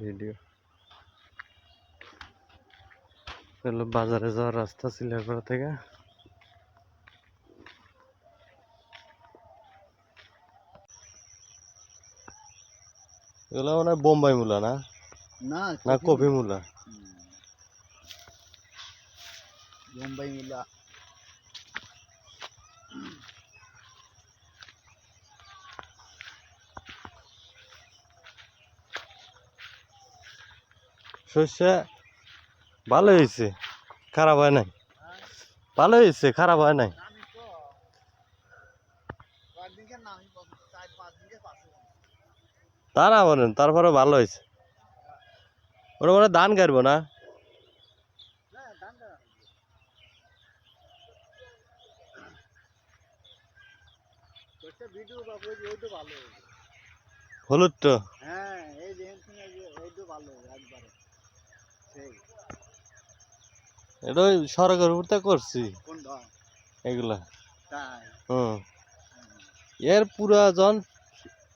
Video হলো বাজারে যাওয়ার রাস্তা সিলেরপাড়া থেকে। এগুলো মানে বোম্বাই মূলা না, না না কপি মূলা? বোম্বাই মূলা। সর্ষে ভালো হয়েছে, খারাপ হয় নাই। ভালো হয়েছে, খারাপ হয় নাই। তা না বলেন, তারপরে ভালো হয়েছে। ওরা মানে ধান কাটবো না? হলুদ তো হ্যাঁ, এই যে এইটা ভালো একবারে সেই। এটা ওই সড়কের উপর থেকে করছি কোনটা? এগুলা। তাই? হুম, এর পুরা জন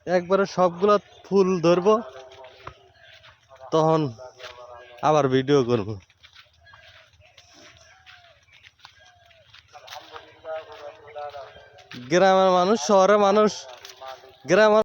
একবারে সবগুলা ফুল ধরবো, তখন আবার ভিডিও করব। গ্রামের মানুষ, শহরের মানুষ, গ্রামের